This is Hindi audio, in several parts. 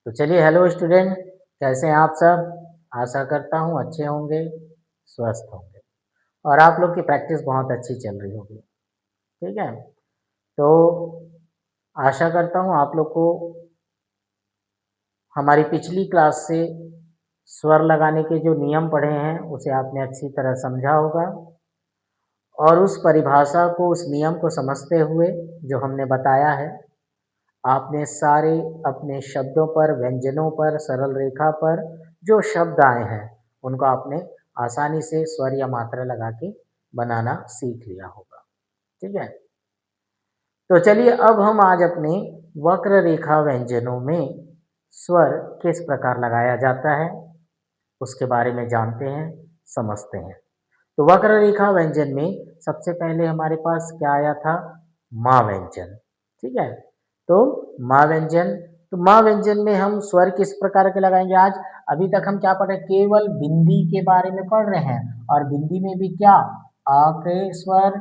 तो चलिए हेलो स्टूडेंट, कैसे हैं आप सब? आशा करता हूँ अच्छे होंगे, स्वस्थ होंगे और आप लोग की प्रैक्टिस बहुत अच्छी चल रही होगी। ठीक है? तो आशा करता हूँ आप लोग को हमारी पिछली क्लास से स्वर लगाने के जो नियम पढ़े हैं, उसे आपने अच्छी तरह समझा होगा और उस परिभाषा को, उस नियम को समझते हुए जो हमने बताया है, आपने सारे अपने शब्दों पर, व्यंजनों पर, सरल रेखा पर जो शब्द आए हैं, उनको आपने आसानी से स्वर या मात्रा लगा के बनाना सीख लिया होगा। ठीक है? तो चलिए अब हम आज अपने वक्र रेखा व्यंजनों में स्वर किस प्रकार लगाया जाता है, उसके बारे में जानते हैं, समझते हैं। तो वक्र रेखा व्यंजन में सबसे पहले हमारे पास क्या आया था? माँ व्यंजन। ठीक है? तो माँ व्यंजन, तो माँ व्यंजन में हम स्वर किस प्रकार के लगाएंगे आज? अभी तक हम क्या पढ़ रहे हैं? केवल बिंदी के बारे में पढ़ रहे हैं और बिंदी में भी क्या? आ के स्वर,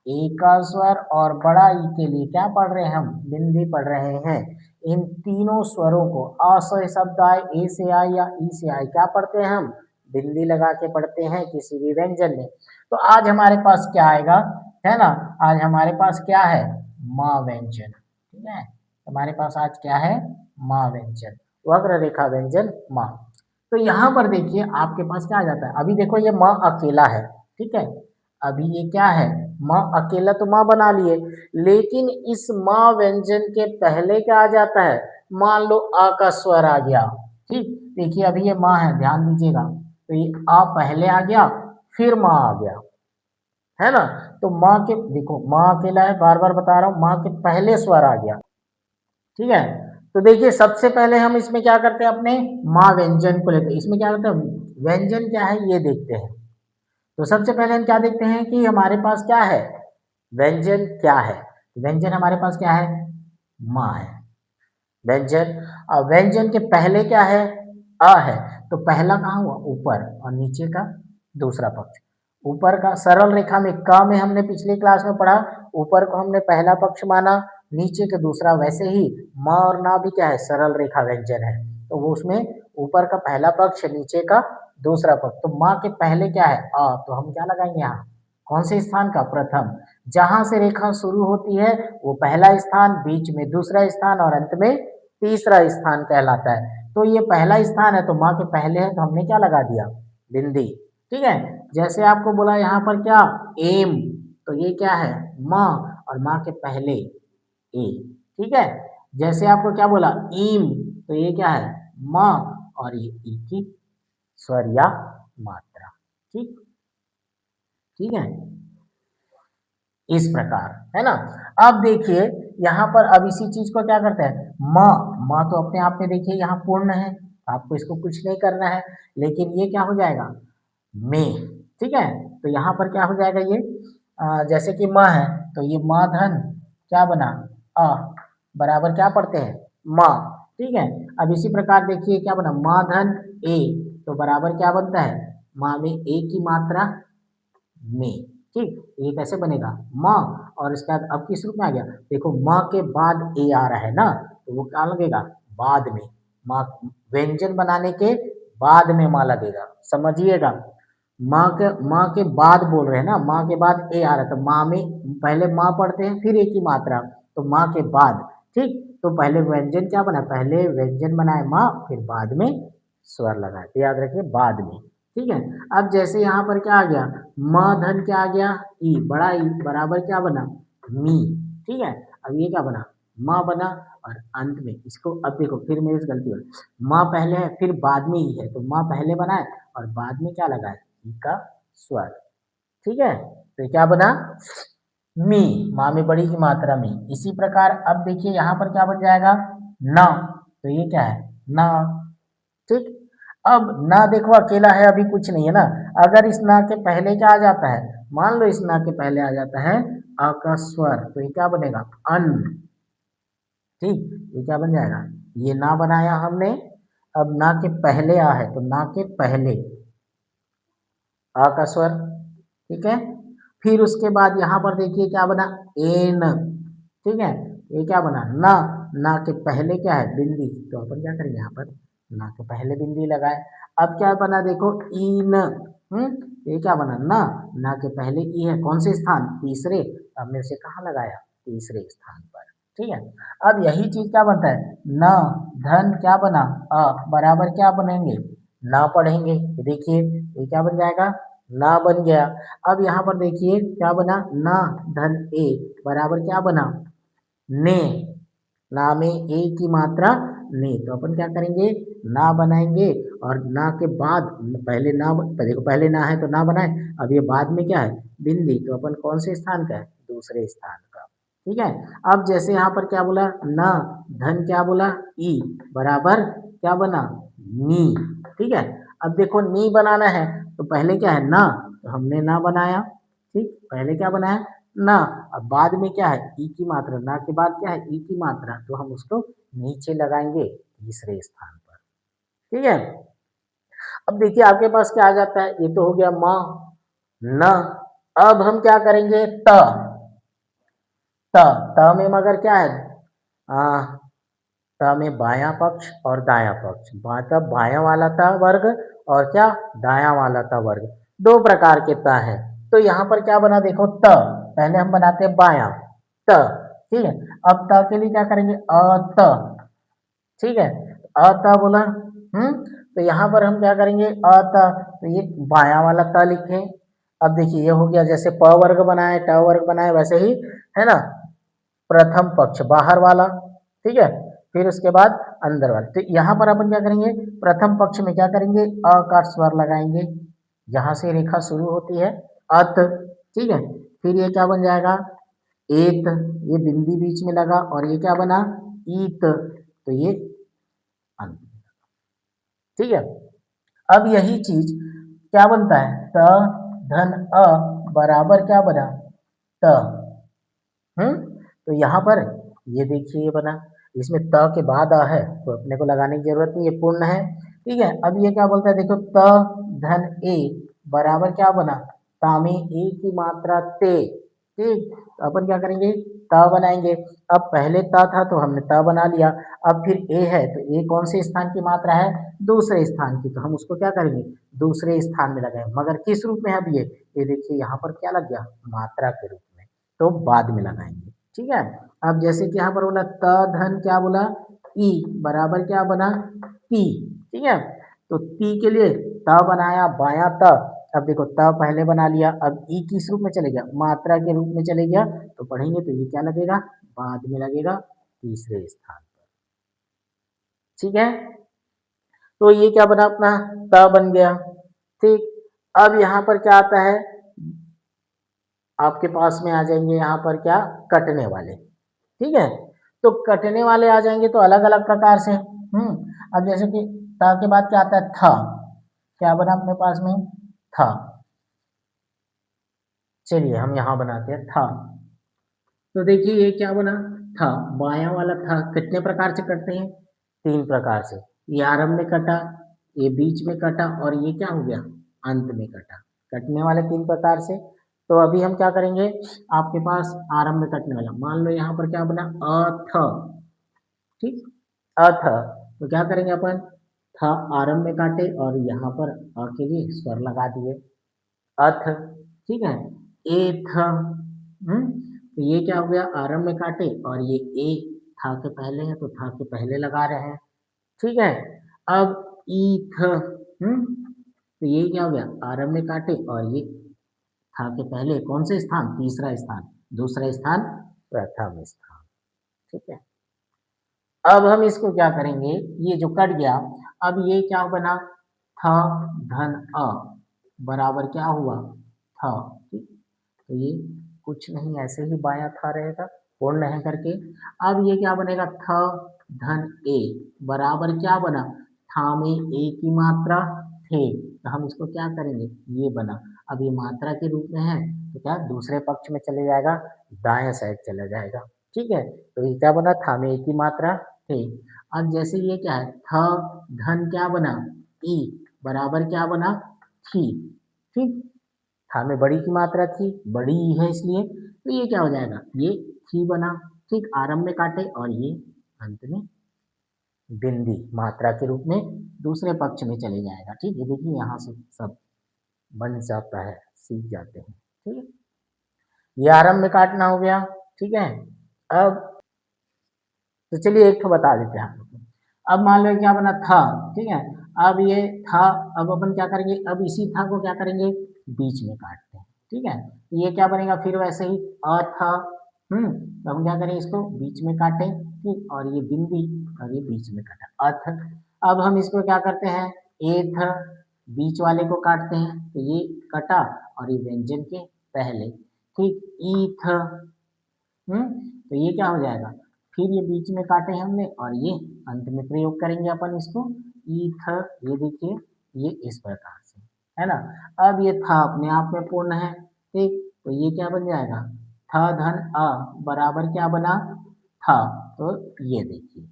ए का स्वर और बड़ा ई के लिए क्या पढ़ रहे हैं? हम बिंदी पढ़ रहे हैं। इन तीनों स्वरों को आ से शब्द आए, ए से आए या ई से आए, क्या पढ़ते हैं हम? बिंदी लगा के पढ़ते हैं किसी भी व्यंजन में। तो आज हमारे पास क्या आएगा, है ना? आज हमारे पास क्या है? माँ व्यंजन। ठीक है? हमारे पास आज क्या है? माँ व्यंजन, वक्र रेखा व्यंजन माँ। तो यहाँ पर देखिए आपके पास क्या आ जाता है? अभी देखो ये माँ अकेला है। ठीक है? अभी ये क्या है? माँ अकेला, तो माँ बना लिए, लेकिन इस माँ व्यंजन के पहले क्या आ जाता है? मान लो आ का स्वर आ गया। ठीक, देखिए अभी ये माँ है, ध्यान दीजिएगा। तो ये आ पहले आ गया, फिर माँ आ गया, है ना? तो माँ के, देखो माँ अकेला है, बार बार बता रहा हूँ, माँ के पहले स्वर आ गया। ठीक है? तो देखिए सबसे पहले हम इसमें क्या करते हैं? अपने माँ व्यंजन को लेते हैं। इसमें क्या होता है? व्यंजन क्या है ये देखते हैं। तो सबसे पहले हम क्या देखते हैं कि हमारे पास क्या है? व्यंजन क्या है? व्यंजन हमारे पास क्या है? माँ है व्यंजन। और व्यंजन के पहले क्या है? अ है। तो पहला कहाँ हुआ? ऊपर, और नीचे का दूसरा पक्ष। ऊपर का सरल रेखा में क में हमने पिछली क्लास में पढ़ा, ऊपर को हमने पहला पक्ष माना, नीचे के दूसरा। वैसे ही म और ना भी क्या है? सरल रेखा व्यंजन है। तो वो उसमें ऊपर का पहला पक्ष, नीचे का दूसरा पक्ष। तो माँ के पहले क्या है? अ। तो हम क्या लगाएंगे यहाँ? कौन से स्थान का? प्रथम। जहां से रेखा शुरू होती है वो पहला स्थान, बीच में दूसरा स्थान और अंत में तीसरा स्थान कहलाता है। तो ये पहला स्थान है, तो माँ के पहले है, तो हमने क्या लगा दिया? बिंदी। ठीक है? जैसे आपको बोला यहाँ पर क्या? एम, तो ये क्या है? माँ, और माँ के पहले ए। ठीक है? जैसे आपको क्या बोला? ईम, तो ये क्या है? माँ, और ये ई की स्वर या मात्रा। ठीक, ठीक है? इस प्रकार, है ना? अब देखिए यहाँ पर, अब इसी चीज को क्या करते हैं? माँ, माँ तो अपने आप में देखिए यहाँ पूर्ण है, आपको इसको कुछ नहीं करना है, लेकिन ये क्या हो जाएगा? में। ठीक है? तो यहाँ पर क्या हो जाएगा ये? जैसे कि माँ है, तो ये माँ धन क्या बना? अ, बराबर क्या पढ़ते हैं? माँ। ठीक है? अब इसी प्रकार देखिए क्या बना? माँ धन ए, तो बराबर क्या बनता है? माँ में ए की मात्रा में। ठीक, ये कैसे बनेगा? माँ, और इसके बाद अब किस रूप में आ गया? देखो माँ के बाद ए आ रहा है ना, तो वो क्या लगेगा? बाद में। माँ, व्यंजन बनाने के बाद में माँ लगेगा, समझिएगा। माँ के बाद बोल रहे हैं ना, माँ के बाद ए आ रहा है, तो माँ में पहले माँ पढ़ते हैं, फिर ए की मात्रा, तो माँ के बाद। ठीक, तो पहले व्यंजन क्या बना? पहले व्यंजन बनाए माँ, फिर बाद में स्वर लगाए, तो याद रखिए बाद में। ठीक है? अब जैसे यहाँ पर क्या आ गया? म धन क्या आ गया? ई, बड़ा ई, बराबर क्या बना? मी। ठीक है? अब ये क्या बना? माँ बना, और अंत में इसको, अब देखो फिर मेरी से गलती हो, माँ पहले है, फिर बाद में ई है, तो माँ पहले बना है और बाद में क्या लगा है? ई का स्वर। ठीक है? तो ये क्या बना? मी, माँ में बड़ी की मात्रा में। इसी प्रकार अब देखिए यहाँ पर क्या बन जाएगा? न, तो ये क्या है? न। ठीक, अब ना देखो अकेला है, अभी कुछ नहीं है ना। अगर इस ना के पहले क्या आ जाता है? मान लो इस ना के पहले आ जाता है अ का स्वर, तो ये क्या बनेगा? अन। ठीक, ये क्या बन जाएगा? ये ना बनाया हमने, अब ना के पहले आ है, तो ना के पहले आ का स्वर। ठीक है? फिर उसके बाद यहाँ पर देखिए क्या बना? एन। ठीक है? ये क्या बना? ना, ना के पहले क्या है बिंदी, तो अपन क्या करेंगे यहाँ पर ना के पहले बिंदी लगाए। अब क्या बना देखो ईन, ये क्या बना ना के पहले ई है, कौन से स्थान तीसरे, हमने इसे कहाँ लगाया तीसरे स्थान पर। ठीक है, अब यही चीज क्या बनता है न धन क्या बना बराबर क्या बनेंगे ना पढ़ेंगे, देखिए ये क्या बन जाएगा ना बन गया। अब यहाँ पर देखिए क्या बना ना धन ए बराबर क्या बना ने, ना में ए की मात्रा ने, तो अपन क्या करेंगे ना बनाएंगे और ना के बाद पहले ना देखो पहले ना है तो ना बनाए, अब ये बाद में क्या है बिंदी, तो अपन कौन से स्थान का है दूसरे स्थान का। ठीक है, अब जैसे यहाँ पर क्या बोला ना धन क्या बोला ई बराबर क्या बना नी। ठीक है, अब देखो नी बनाना है तो पहले क्या है ना, तो हमने ना बनाया, ठीक पहले क्या बनाया ना, अब बाद में क्या है ई की मात्रा, ना के बाद क्या है ई की मात्रा, तो हम उसको नीचे लगाएंगे तीसरे स्थान पर। ठीक है, अब देखिए आपके पास क्या आ जाता है, ये तो हो गया माँ न, अब हम क्या करेंगे त, त में मगर क्या है त में बायां पक्ष और दायां पक्ष, मतलब बायां वाला था वर्ग और क्या दायां वाला था वर्ग, दो प्रकार के त है। तो यहाँ पर क्या बना देखो त, पहले हम बनाते हैं बायां त, ठीक है, अब त के लिए क्या करेंगे अत, ठीक है अत बोला, तो यहाँ पर हम क्या करेंगे अत, तो ये बायां वाला त लिखे। अब देखिए ये हो गया जैसे प वर्ग बनाए ट वर्ग बनाए वैसे ही है ना, प्रथम पक्ष बाहर वाला, ठीक है, फिर उसके बाद अंदर वाला, तो यहाँ पर अपन क्या करेंगे प्रथम पक्ष में क्या करेंगे अ का स्वर लगाएंगे, जहां से रेखा शुरू होती है अत, ठीक है, फिर ये क्या बन जाएगा एत, ये बिंदी बीच में लगा और ये क्या बना ईत, तो ये अंत। ठीक है, अब यही चीज क्या बनता है त धन अ बराबर क्या बना त, तो यहाँ पर ये देखिए ये बना, इसमें त के बाद अ है तो अपने को लगाने की जरूरत नहीं, ये पूर्ण है। ठीक है, अब ये क्या बोलता है देखो त धन ए बराबर क्या बना ता में ए की मात्रा ते, ठीक, तो अपन क्या करेंगे त बनाएंगे, अब पहले त था तो हमने त बना लिया, अब फिर ए है तो ए कौन से स्थान की मात्रा है दूसरे स्थान की, तो हम उसको क्या करेंगे दूसरे स्थान में लगाए, मगर किस रूप में है अब ये देखिए यहाँ पर क्या लग गया मात्रा के रूप में, तो बाद में लगाएंगे। ठीक है, अब जैसे कि यहाँ पर बोला त धन क्या बोला ई बराबर क्या बना ती, ठीक है, तो ती के लिए त बनाया बाया त, अब देखो त पहले बना लिया, अब ई किस रूप में चले गया मात्रा के रूप में चले गया, तो पढ़ेंगे तो ये क्या लगेगा बाद में लगेगा तीसरे स्थान पर। ठीक है, तो ये क्या बना अपना त बन गया। ठीक, अब यहाँ पर क्या आता है आपके पास में आ जाएंगे यहाँ पर क्या कटने वाले, ठीक है, तो कटने वाले आ जाएंगे तो अलग अलग प्रकार से, अब जैसे कि ता के बाद क्या आता है था, क्या बना अपने पास में था, चलिए हम यहाँ बनाते हैं था, तो देखिए ये क्या बना था बायां वाला था, कितने प्रकार से कटते हैं तीन प्रकार से, ये आरंभ में कटा, ये बीच में कटा और ये क्या हो गया अंत में कटा, कटने वाले तीन प्रकार से। तो अभी हम क्या करेंगे आपके पास आरंभ में कटने वाला, मान लो यहाँ पर क्या बना अथ, ठीक अथ, तो क्या करेंगे अपन था आरंभ में काटे और यहाँ पर अ के लिए स्वर लगा दिए अथ, ठीक है, एथ, तो ये क्या हो गया आरंभ में काटे और ये ए था के पहले है तो था के पहले लगा रहे हैं, ठीक है, अब ईथ, तो ये क्या हो गया आरंभ में काटे और ये था के पहले कौन से स्थान तीसरा स्थान, दूसरा स्थान प्रथम स्थान। ठीक है, अब हम इसको क्या करेंगे ये जो कट गया, अब ये क्या बना था धन अ बराबर क्या हुआ था, ठीक, तो ये कुछ नहीं ऐसे ही बायां था रहेगा पूर्ण नहीं करके, अब ये क्या बनेगा थ धन ए बराबर क्या बना था में ए की मात्रा थे, तो हम इसको क्या करेंगे ये बना, अब ये मात्रा के रूप में है तो क्या दूसरे पक्ष में चले जाएगा दाएं साइड चला जाएगा। ठीक है, तो ये क्या बना था में ए की मात्रा थे, अब जैसे ये क्या है थ धन क्या बना ई बराबर क्या बना थी, ठीक, था में बड़ी की मात्रा थी बड़ी ही है इसलिए, तो ये क्या हो जाएगा ये थी बना, ठीक, आरंभ में काटे और ये अंत में बिंदी मात्रा के रूप में दूसरे पक्ष में चले जाएगा। ठीक है, देखिए यहाँ से सब बन जाता है, सीख जाते हैं। ठीक है, ये आरंभ में काटना हो गया। ठीक है, अब तो चलिए एक तो बता देते हैं आपको। अब मान लो क्या बना था। ठीक है, अब ये था, अब अपन क्या करेंगे, अब इसी था को क्या करेंगे, बीच में काटते हैं। ठीक है, तो ये क्या बनेगा फिर वैसे ही अ था। तो हम क्या करें, इसको बीच में काटें। ठीक, और ये बिंदी और ये बीच में कटा अथ। अब हम इसको क्या करते हैं, एथ बीच वाले को काटते हैं, तो ये कटा और ये व्यंजन के पहले। ठीक, ईथ। तो ये क्या हो जाएगा, फिर ये बीच में काटे हमने और ये अंत में प्रयोग करेंगे अपन इसको, ईथ। ये देखिए ये इस प्रकार से है ना। अब ये था अपने आप में पूर्ण है। ठीक, तो ये क्या बन जाएगा, थ धन अ बराबर क्या बना, था। तो ये देखिए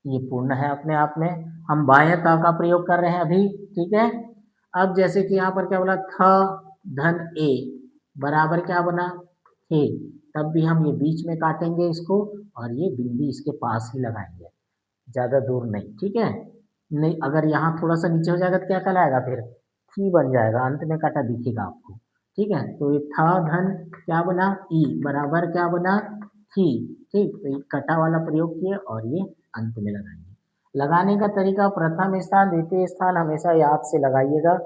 ये पूर्ण है अपने आप में। हम बाएं ता का प्रयोग कर रहे हैं अभी। ठीक है, अब जैसे कि यहाँ पर क्या बोला, थ धन ए बराबर क्या बना, थे। तब भी हम ये बीच में काटेंगे इसको और ये बिंदी इसके पास ही लगाएंगे, ज्यादा दूर नहीं। ठीक है, नहीं अगर यहाँ थोड़ा सा नीचे हो जाएगा तो क्या कहलाएगा, फिर थी बन जाएगा, अंत में काटा दिखेगा आपको। ठीक है, तो ये था धन क्या बना, ई बराबर क्या बना, थी। ठीक, तो ये कटा वाला प्रयोग किए और ये अंत में लगाएंगे। लगाने का तरीका, प्रथम स्थान द्वितीय स्थान हमेशा याद से लगाइएगा,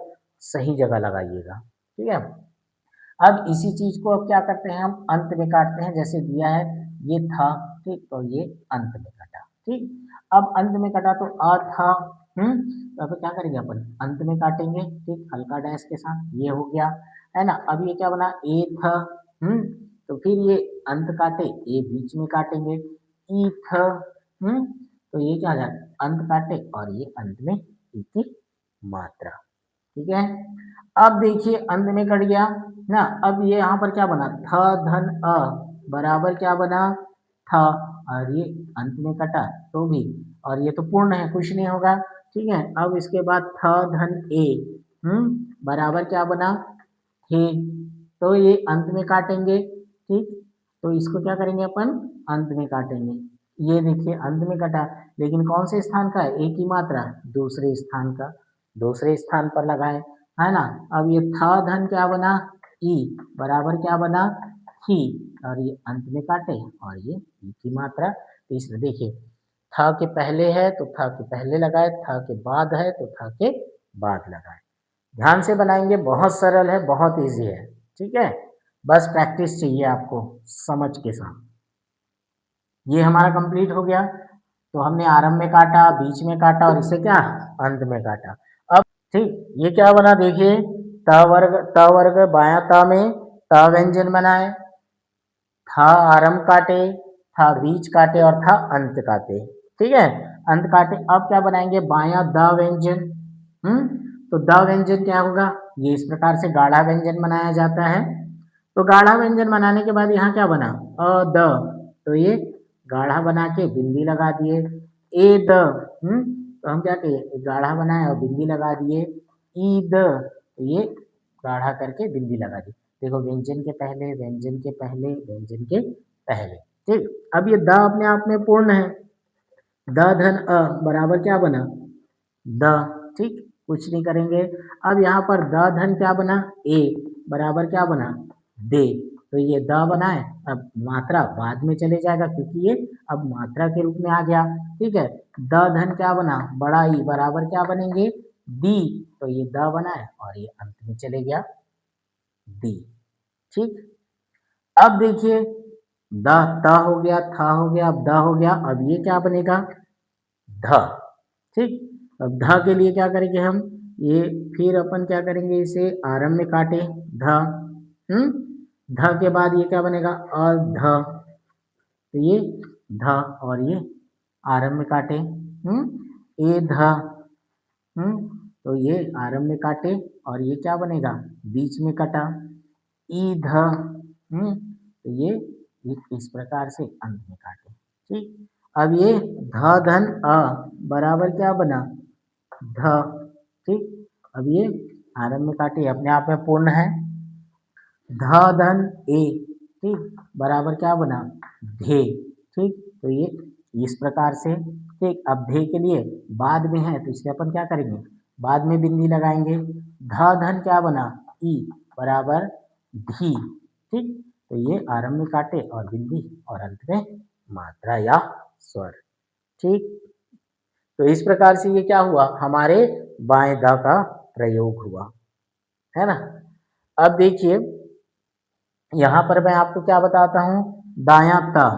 सही जगह लगाइएगा। ठीक है, अब इसी चीज को अब क्या करते हैं, हम अंत में काटते हैं। जैसे दिया है ये था, ठीक, तो ये अंत में कटा। ठीक, अब अंत में कटा तो अ था। तो अब क्या करेंगे अपन, अंत में काटेंगे। ठीक, हल्का डैश के साथ, ये हो गया है ना। अब ये क्या बना, ए था। तो फिर ये अंत काटे, ए बीच में काटेंगे, ई थ। तो ये क्या हो जाए, अंत काटे और ये अंत में ई की मात्रा। ठीक है, अब देखिए अंत में कट गया ना। अब ये यहाँ पर क्या बना, थ धन अ बराबर क्या बना, था। और ये अंत में कटा तो भी, और ये तो पूर्ण है, कुछ नहीं होगा। ठीक है, अब इसके बाद थ धन ए बराबर क्या बना, थे। तो ये अंत में काटेंगे। ठीक, तो इसको क्या करेंगे अपन, अंत में काटेंगे। ये देखिए अंत में कटा, लेकिन कौन से स्थान का है, एक ही मात्रा, दूसरे स्थान का, दूसरे स्थान पर लगाए है ना। अब ये था धन क्या बना, ई बराबर क्या बना, थी। और ये अंत में काटे और ये ई की मात्रा। तो इसमें देखिए था के पहले है तो था के पहले लगाए, था के बाद है तो था के बाद लगाए। ध्यान से बनाएंगे, बहुत सरल है, बहुत इजी है। ठीक है, बस प्रैक्टिस चाहिए आपको समझ के साथ। ये हमारा कंप्लीट हो गया। तो हमने आरंभ में काटा, बीच में काटा और इसे क्या, अंत में काटा। अब ठीक, ये क्या बना देखिए, त वर्ग बाया ता में त व्यंजन बनाए, था आरंभ काटे, था बीच काटे और था अंत काटे। ठीक है, अंत काटे। अब क्या बनाएंगे, बाया द व्यंजन। तो द व्यंजन क्या होगा, ये इस प्रकार से गाढ़ा व्यंजन बनाया जाता है। तो गाढ़ा व्यंजन बनाने के बाद यहाँ क्या बना, अ द। तो ये गाढ़ा बना के बिंदी लगा दिए, ए द। तो हम क्या कहिए, गाढ़ा बनाए और बिंदी लगा दिए, ई द। तो ये गाढ़ा करके बिंदी लगा दी। देखो व्यंजन के पहले, व्यंजन के पहले, व्यंजन के पहले। ठीक, अब ये द अपने आप में पूर्ण है। द धन अ बराबर क्या बना, द। ठीक, कुछ नहीं करेंगे। अब यहाँ पर द धन क्या बना, ए बराबर क्या बना, दे। तो ये द बना है, अब मात्रा बाद में चले जाएगा क्योंकि ये अब मात्रा के रूप में आ गया। ठीक है, द धन क्या बना, बड़ा ई बराबर क्या बनेंगे, दी। तो ये द बना है और ये अंत में चले गया, दी। ठीक, अब देखिए द, त हो गया, था हो गया, अब द हो गया। अब ये क्या बनेगा, ध। ठीक, अब ध के लिए क्या करेंगे हम, ये फिर अपन क्या करेंगे, इसे आरंभ में काटे, ध। ध के बाद ये क्या बनेगा, अध। तो ये ध और ये आरंभ में काटे, ए ध। तो ये आरंभ में काटे और ये क्या बनेगा, बीच में कटा, ई ध। तो ये इस प्रकार से अंत में काटे। ठीक, अब ये ध धन अ बराबर क्या बना, ध। ठीक, अब ये आरंभ में काटे, अपने आप में पूर्ण है। ध धन ए, ठीक, बराबर क्या बना, धे। ठीक, तो ये इस प्रकार से। ठीक, अब धे के लिए बाद में है तो इसलिए अपन क्या करेंगे, बाद में बिंदी लगाएंगे। ध धन क्या बना, ई बराबर धी। ठीक, तो ये आरंभ में काटे और बिंदी और अंत में मात्रा या स्वर। ठीक, तो इस प्रकार से ये क्या हुआ, हमारे बाएं द का प्रयोग हुआ, है ना। अब देखिए यहाँ पर मैं आपको क्या बताता हूँ, दायां त।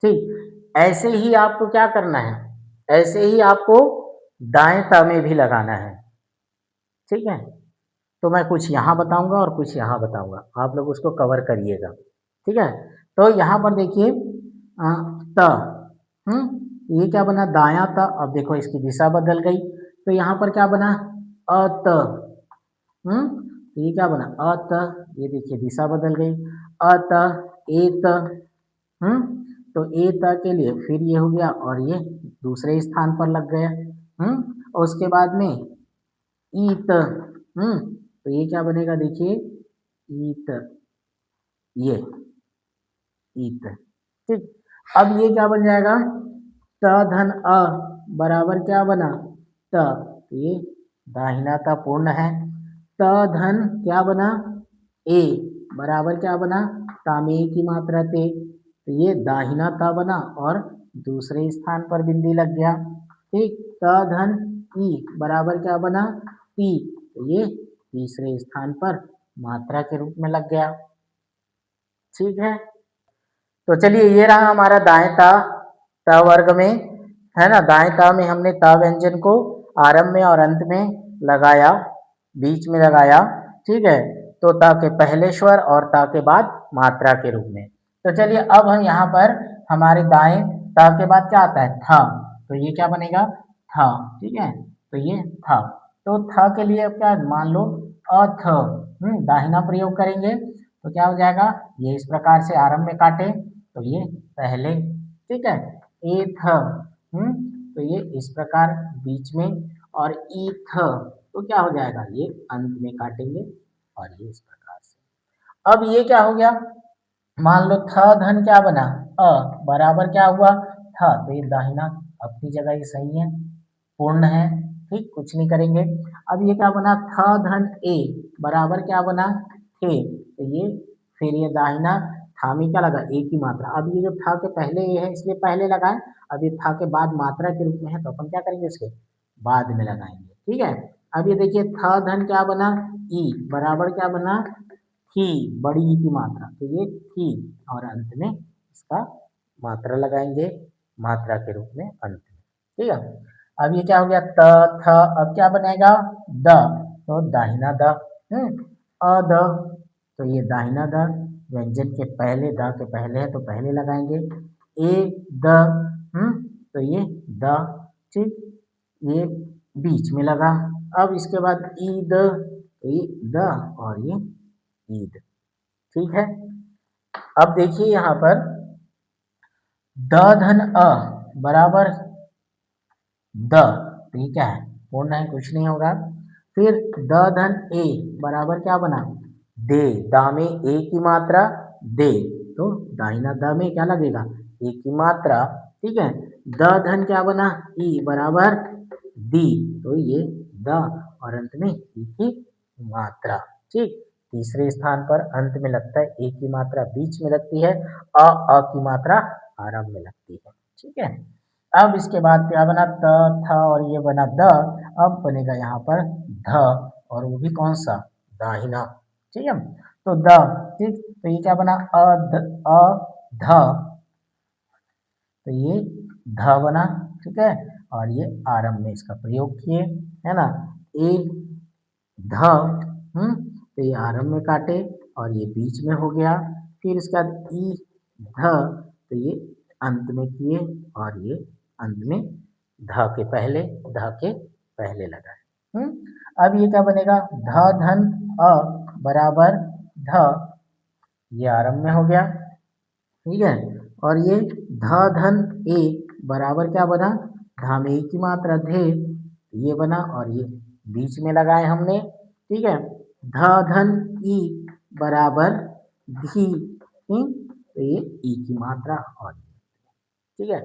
ठीक, ऐसे ही आपको क्या करना है, ऐसे ही आपको दाएं त में भी लगाना है। ठीक है, तो मैं कुछ यहाँ बताऊंगा और कुछ यहाँ बताऊंगा, आप लोग उसको कवर करिएगा। ठीक है, तो यहाँ पर देखिए त, ये क्या बना, दायां त। अब देखो इसकी दिशा बदल गई, तो यहाँ पर क्या बना, अत। तो ये क्या बना, अत। ये देखिए दिशा बदल गई, अत एत। हम्म तो एत के लिए फिर ये हो गया और ये दूसरे स्थान पर लग गया। और उसके बाद में ईत। तो ये क्या बनेगा, देखिए ईत, ये ईत। ठीक, अब ये क्या बन जाएगा, त धन अ बराबर क्या बना, त। ये दाहिना ता पूर्ण है। त धन क्या बना, ए बराबर क्या बना, तामे की मात्रा ते। तो ये दाहिना ता बना और दूसरे स्थान पर बिंदी लग गया। ठीक, त धन ई बराबर क्या बना, ती। तो ये तीसरे स्थान पर मात्रा के रूप में लग गया। ठीक है, तो चलिए ये रहा हमारा दाएं ता, त वर्ग में, है ना। दाएं ता में हमने ता व्यंजन को आरंभ में और अंत में लगाया, बीच में लगाया। ठीक है, तो ता के पहले स्वर और ता के बाद मात्रा के रूप में। तो चलिए अब हम यहाँ पर हमारे दाएं ता के बाद क्या आता है, था। तो ये क्या बनेगा, था। ठीक है, तो ये था। तो था के लिए अब क्या, मान लो अथ, दाहिना प्रयोग करेंगे तो क्या हो जाएगा, ये इस प्रकार से आरंभ में काटे तो ये पहले। ठीक है, एथ, तो ये इस प्रकार बीच में, और ईथ तो क्या हो जाएगा, ये अंत में काटेंगे और ये इस प्रकार से। अब ये क्या हो गया, मान लो थ धन क्या बना, अ बराबर क्या हुआ, था। तो ये दाहिना अपनी जगह ये सही है, पूर्ण है। ठीक, कुछ नहीं करेंगे। अब ये क्या बना, थ धन ए बराबर क्या बना, थे। तो ये फिर ये दाहिना था में क्या लगा, ए की मात्रा। अब ये जो था के पहले ये है इसलिए पहले लगाए, अब ये था के बाद मात्रा के रूप में है तो अपन क्या करेंगे, इसके बाद में लगाएंगे। ठीक है, अब ये देखिए थ धन क्या बना, ई बराबर क्या बना, थी, बड़ी ई की मात्रा। तो ये थी और अंत में इसका मात्रा लगाएंगे, मात्रा के रूप में अंत में। ठीक है, अब ये क्या हो गया, त थ, अब क्या बनेगा, द। तो दाहिना द, अद। तो ये दाहिना द व्यंजन के पहले, द के पहले है तो पहले लगाएंगे। ए द, तो ये द। ठीक, ये बीच में लगा। अब इसके बाद ईद, तो ये द और ये ईद। ठीक है, अब देखिए यहाँ पर द धन अ बराबर द। तो ये क्या है, पूर्ण है, कुछ नहीं होगा। फिर द धन ए बराबर क्या बना, दे। दा में ए की मात्रा, दे। तो दाहिना द में क्या लगेगा, ए की मात्रा। ठीक है, द धन क्या बना, ई बराबर दी। तो ये द और अंत में ई की मात्रा। ठीक, तीसरे स्थान पर अंत में लगता है, ए की मात्रा बीच में लगती है, अ की मात्रा आरंभ में लगती है। ठीक है, अब इसके बाद क्या बना, त था और ये बना द। अब बनेगा यहाँ पर ध, और वो भी कौन सा, दाहिना। ठीक है, तो द। ठीक, तो ये क्या बना, अ ध। तो ये ध बना। ठीक है, और ये आरंभ में इसका प्रयोग किए, है ना। ए ध, तो ये आरंभ में काटे और ये बीच में हो गया। फिर इसका ई ध, तो ये अंत में किए और ये अंत में ध के पहले, ध के पहले लगाए। अब ये क्या बनेगा, ध धन अ बराबर ध, ये आरंभ में हो गया। ठीक है, और ये ध धन ए बराबर क्या बना, धा में ए की मात्रा धे, ये बना और ये बीच में लगाए हमने। ठीक है, ध धन ई बराबर धी, तो ये ई की मात्रा और, ठीक है।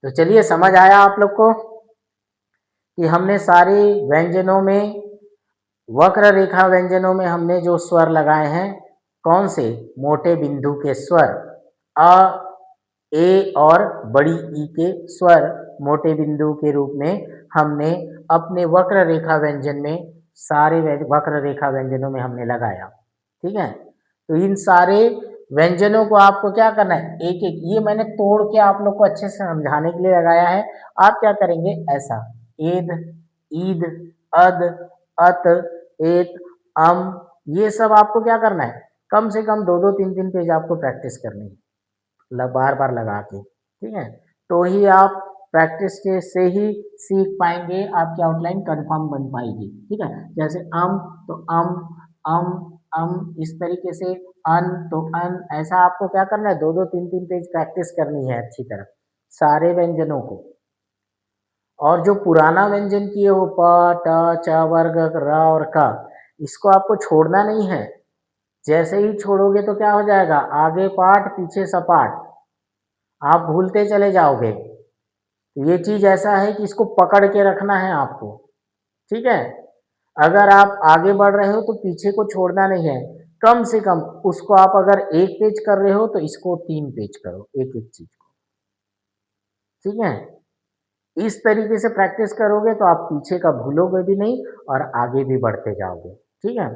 तो चलिए समझ आया आप लोग को कि हमने सारे व्यंजनों में, वक्र रेखा व्यंजनों में हमने जो स्वर लगाए हैं, कौन से? मोटे बिंदु के स्वर, अ, ए और बड़ी ई के स्वर मोटे बिंदु के रूप में हमने अपने वक्र रेखा व्यंजन में, सारे वक्र रेखा व्यंजनों में हमने लगाया। ठीक है, तो इन सारे व्यंजनों को आपको क्या करना है, एक एक, ये मैंने तोड़ के आप लोग को अच्छे से समझाने के लिए लगाया है। आप क्या करेंगे, ऐसा, एद, ईद, अद, अत, एत, अम, ये सब आपको क्या करना है, कम से कम दो दो तीन तीन पेज आपको प्रैक्टिस करनी है, बार बार लगा के। ठीक है, तो ही आप प्रैक्टिस के से ही सीख पाएंगे, आपकी आउटलाइन कंफर्म बन पाएगी। ठीक है, जैसे तो अम, इस तरीके से, तो ऐसा आपको क्या करना है, दो दो तीन तीन पेज प्रैक्टिस करनी है अच्छी तरह सारे व्यंजनों को। और जो पुराना व्यंजन किए हो, प, ट, च वर्ग, र और क, इसको आपको छोड़ना नहीं है। जैसे ही छोड़ोगे तो क्या हो जाएगा, आगे पाठ पीछे सपाट, आप भूलते चले जाओगे। तो ये चीज ऐसा है कि इसको पकड़ के रखना है आपको। ठीक है, अगर आप आगे बढ़ रहे हो तो पीछे को छोड़ना नहीं है। कम से कम उसको आप अगर एक पेज कर रहे हो तो इसको 3 पेज करो, एक एक चीज को। ठीक है, इस तरीके से प्रैक्टिस करोगे तो आप पीछे का भूलोगे भी नहीं और आगे भी बढ़ते जाओगे। ठीक है,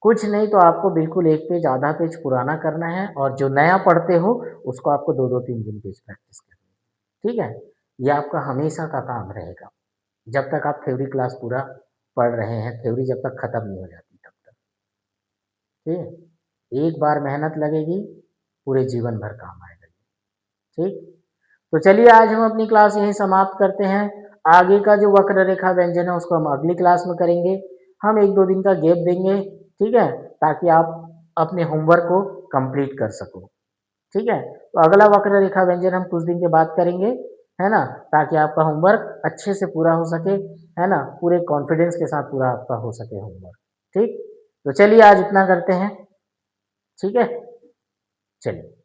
कुछ नहीं तो आपको बिल्कुल एक पेज, आधा पेज पुराना करना है, और जो नया पढ़ते हो उसको आपको दो दो तीन तीन पेज प्रैक्टिस करनी है। ठीक है, ये आपका हमेशा का काम रहेगा, जब तक आप थ्योरी क्लास पूरा पढ़ रहे हैं, थ्योरी जब तक खत्म नहीं हो जाती तब तक। ठीक है, एक बार मेहनत लगेगी, पूरे जीवन भर काम आएगा। ठीक, तो चलिए आज हम अपनी क्लास यहीं समाप्त करते हैं। आगे का जो वक्र रेखा व्यंजन है उसको हम अगली क्लास में करेंगे। हम एक दो दिन का गैप देंगे, ठीक है, ताकि आप अपने होमवर्क को कंप्लीट कर सको। ठीक है, तो अगला वक्र रेखा व्यंजन हम कुछ दिन के बाद करेंगे, है ना, ताकि आपका होमवर्क अच्छे से पूरा हो सके, है ना, पूरे कॉन्फिडेंस के साथ पूरा आपका हो सके होमवर्क। ठीक, तो चलिए आज इतना करते हैं। ठीक है, चलिए।